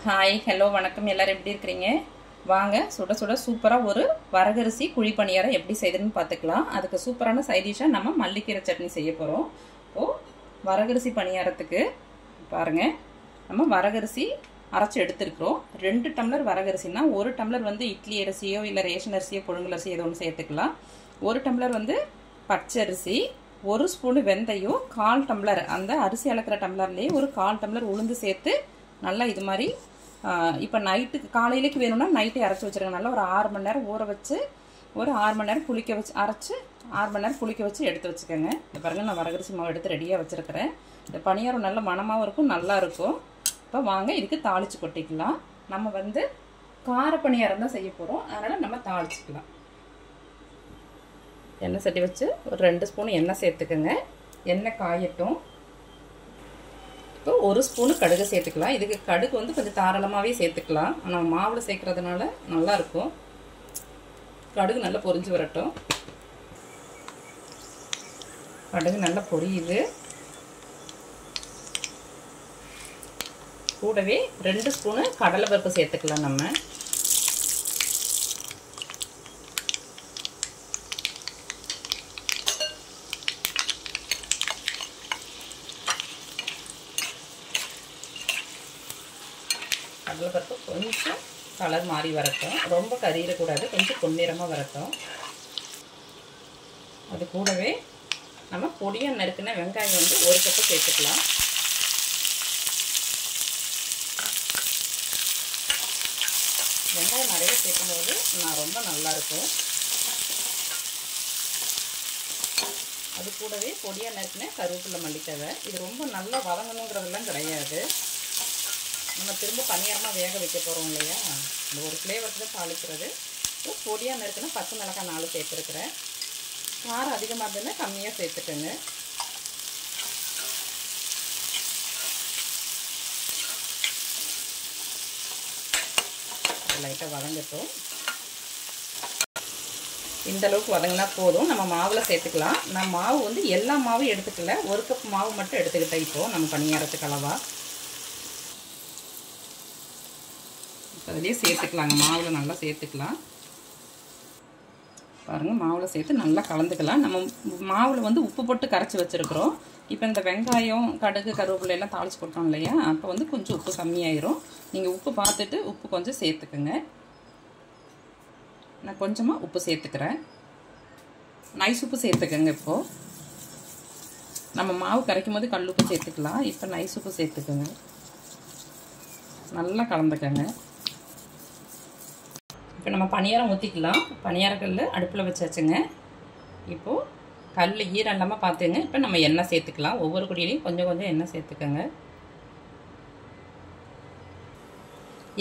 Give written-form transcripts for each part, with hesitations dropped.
Hi hello வணக்கம். எல்லாரும் எப்படி இருக்கிறீங்க? வாங்க சுட சுட சூப்பராக ஒரு வரகரிசி குழி பணியாரம் எப்படி செய்யுதுன்னு பார்த்துக்கலாம். அதுக்கு சூப்பரான சைட் டிஷ்ஷாக நம்ம மல்லிக்கீரை சட்னி செய்ய போகிறோம். இப்போது வரகரிசி பணியாரத்துக்கு பாருங்கள், நம்ம வரகரிசி அரைச்சி எடுத்துருக்குறோம். 2 டம்ளர் வரகரிசினா 1 டம்ளர் வந்து இட்லி அரிசியோ இல்லை ரேஷன் அரிசியோ புழுங்கல் அரிசியோ ஏதோ ஒன்று சேர்த்துக்கலாம். 1 டம்ளர் வந்து பச்சரிசி, 1 ஸ்பூனு வெந்தயம், 1/4 டம்ளர் அந்த அரிசி அளக்கிற டம்ளர்லேயே ஒரு 1/4 டம்ளர் உளுந்து சேர்த்து நல்லா இது மாதிரி இப்போ நைட்டுக்கு காலையிலேக்கு வேணும்னா நைட்டே அரைச்சி வச்சுருங்க. நல்லா ஒரு 6 மணி நேரம் ஊற வச்சு ஒரு 6 மணி நேரம் புளிக்க வச்சு அரைச்சி 6 மணி நேரம் புளிக்க வச்சு எடுத்து வச்சுக்கோங்க. இந்த பாருங்கள், நான் வரகரிசி மாவு எடுத்து ரெடியாக வச்சுருக்கிறேன். இந்த பணியாரம் நல்ல மணமாகவும் இருக்கும், நல்லா இருக்கும். இப்போ வாங்க இதுக்கு தாளித்து கொட்டிக்கலாம். நம்ம வந்து கார பணியாரம் தான் செய்ய போகிறோம், அதனால் நம்ம தாளிச்சிக்கலாம். எண்ணெய் சட்டி வச்சு ஒரு 2 ஸ்பூன் எண்ணெய் சேர்த்துக்கோங்க. எண்ணெய் காயட்டும். இப்போ 1 ஸ்பூனு கடுகு சேர்த்துக்கலாம். இதுக்கு கடுகு வந்து கொஞ்சம் தாராளமாகவே சேர்த்துக்கலாம், ஆனால் மாவில் சேர்க்குறதுனால நல்லாயிருக்கும். கடுகு நல்லா பொரிஞ்சு வரட்டும். கடுகு நல்லா பொரியுது. கூடவே 2 ஸ்பூனு கடலைப்பருப்பு சேர்த்துக்கலாம். நம்ம கடலைப்பருப்பு கொஞ்சம் கலர் மாறி வரட்டும், ரொம்ப கறியிடக்கூடாது, கொஞ்சம் பொன்னிறமாக வரட்டும். அது கூடவே நம்ம பொடியாக நறுக்கின வெங்காயம் வந்து 1 கப்பு சேர்த்துக்கலாம். வெங்காயம் நிறைய சேர்க்கும்போது ரொம்ப நல்லாயிருக்கும். அது கூடவே பொடியாக நறுக்கின கருவேப்பிலை மல்லித்தழை. இது ரொம்ப நல்லா வதங்கணுங்கிறதெல்லாம் கிடையாது, நம்ம திரும்ப பணியாரமாக வேக வைக்க போகிறோம் இல்லையா, இந்த ஒரு ஃப்ளேவருக்கு தான் தாளிக்கிறது. பொடியாக நறுக்குன்னா பச்சை மிளகாய் 4 சேர்த்துருக்குறேன். காரம் அதிகமாக இருந்ததுன்னா கம்மியாக சேர்த்துக்கோங்க. லைட்டாக வதங்கட்டும். இந்த அளவுக்கு வதங்கினா போதும், நம்ம மாவில் சேர்த்துக்கலாம். நான் மாவு வந்து எல்லா மாவும் எடுத்துக்கல, 1 கப் மாவு மட்டும் எடுத்துக்கிட்டேன். இப்போது நம்ம பணியாரத்துக்கு அளவா அதிலே சேர்த்துக்கலாங்க. மாவில் நல்லா சேர்த்துக்கலாம். பாருங்கள், மாவில் சேர்த்து நல்லா கலந்துக்கலாம். நம்ம மாவில் வந்து உப்பு போட்டு கரைச்சி வச்சுருக்குறோம். இப்போ இந்த வெங்காயம் கடுகு கருவேப்பிலை எல்லாம் தாளித்து போட்டோம் இல்லையா, அப்போ வந்து கொஞ்சம் உப்பு கம்மியாயிரும். நீங்கள் உப்பு பார்த்துட்டு உப்பு கொஞ்சம் சேர்த்துக்குங்க. நான் கொஞ்சமாக உப்பு சேர்த்துக்கிறேன். நைஸ் உப்பு சேர்த்துக்கங்க. இப்போது நம்ம மாவு கரைக்கும் போது கல் உப்பு சேர்த்துக்கலாம். இப்போ நைஸ் உப்பு சேர்த்துக்கோங்க. நல்லா கலந்துக்கங்க. இப்போ நம்ம பணியாரம் ஊற்றிக்கலாம். பணியாரக்கல் அடுப்பில் வச்சாச்சுங்க. இப்போது கல் ஈரம் இல்லாமல் பார்த்துங்க. இப்போ நம்ம எண்ணெய் சேர்த்துக்கலாம். ஒவ்வொரு குடியிலையும் கொஞ்சம் கொஞ்சம் எண்ணெய் சேர்த்துக்கோங்க.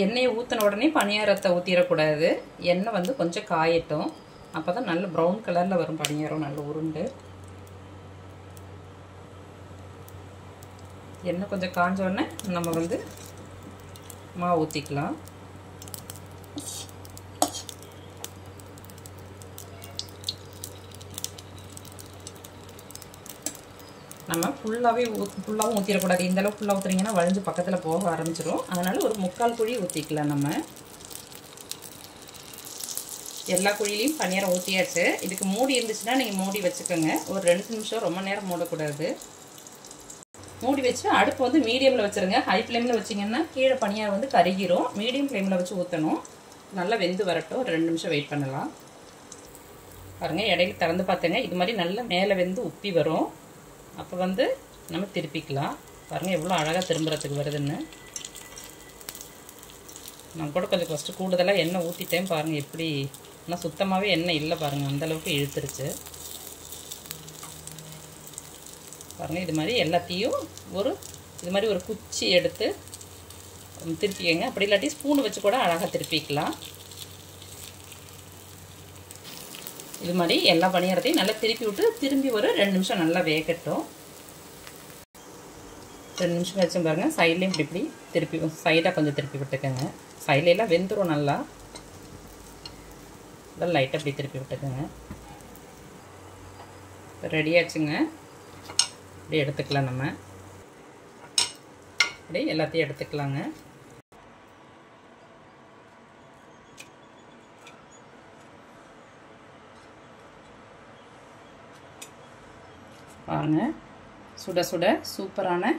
எண்ணெயை ஊற்றின உடனே பணியாரத்தை ஊற்றிடக்கூடாது. எண்ணெய் வந்து கொஞ்சம் காயட்டும், அப்போ தான் நல்ல ப்ரௌன் கலரில் வரும் பணியாரம், நல்ல உருண்டு. எண்ணெய் கொஞ்சம் காஞ்ச உடனே நம்ம வந்து மாவு ஊற்றிக்கலாம். நம்ம ஃபுல்லாகவும் ஊற்றிடக்கூடாது. இந்த அளவுக்கு ஃபுல்லாக ஊற்றுறீங்கன்னா வளைஞ்சு பக்கத்தில் போக ஆரம்பிச்சிடும். அதனால் ஒரு 3/4 குழி ஊற்றிக்கலாம். நம்ம எல்லா குழியிலையும் பணியாரம் ஊற்றியாச்சு. இதுக்கு மூடி இருந்துச்சுன்னா நீங்கள் மூடி வச்சுக்கோங்க. ஒரு 2 நிமிஷம், ரொம்ப நேரம் மூடக்கூடாது. மூடி வச்சு அடுப்பு வந்து மீடியமில் வச்சுருங்க. ஹை ஃப்ளேமில் வச்சிங்கன்னா கீழே பணியாரம் வந்து கருகிரும். மீடியம் ஃப்ளேமில் வச்சு ஊற்றணும். நல்லா வெந்து வரட்டும். ஒரு 2 நிமிஷம் வெயிட் பண்ணலாம். பாருங்கள், இடையில திறந்து பார்த்தேங்க, இது மாதிரி நல்லா மேலே வெந்து உப்பி வரும். அப்போ வந்து நம்ம திருப்பிக்கலாம். பாருங்கள் எவ்வளோ அழகாக திரும்புறதுக்கு வருதுன்னு. நான் கூட கொஞ்சம் ஃபஸ்ட்டு கூடுதலாக எண்ணெய் ஊற்றிட்டேன். பாருங்கள் எப்படி, ஆனால் சுத்தமாகவே எண்ணெய் இல்லை பாருங்கள், அந்தளவுக்கு இழுத்துருச்சு. பாருங்கள், இது மாதிரி எல்லாத்தையும் இது மாதிரி ஒரு குச்சி எடுத்து திருப்பிக்கங்க. அப்படி இல்லாட்டி ஸ்பூன் வச்சு கூட அழகாக திருப்பிக்கலாம். இது மாதிரி எல்லா பணியாரத்தையும் நல்லா திருப்பி விட்டு திரும்பி ஒரு 2 நிமிஷம் நல்லா வேகட்டும். 2 நிமிஷம் வச்சு பாருங்கள், சைட்லேயும் இப்படி திருப்பி சைடாக கொஞ்சம் திருப்பி விட்டுக்கோங்க. சைட்லாம் வெந்துடும் நல்லா. இதெல்லாம் லைட்டாக இப்படி திருப்பி விட்டுக்கோங்க. ரெடி ஆச்சுங்க. இப்படி எடுத்துக்கலாம். நம்ம அப்படியே எல்லாத்தையும் எடுத்துக்கலாங்க. பாருங்கள், சுட சுட சூப்பரான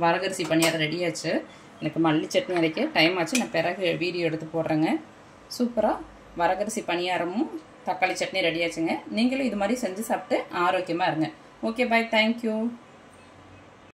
வரகரிசி பணியாரம் ரெடியாச்சு. எனக்கு மல்லி சட்னி அரைக்க டைம் ஆச்சு, நான் பிறகு வீடியோ எடுத்து போடுறேங்க. சூப்பராக வரகரிசி பணியாரமும் தக்காளி சட்னி ரெடியாச்சுங்க. நீங்களும் இது மாதிரி செஞ்சு சாப்பிட்டு ஆரோக்கியமாக இருங்க. ஓகே, பாய், தேங்க்யூ.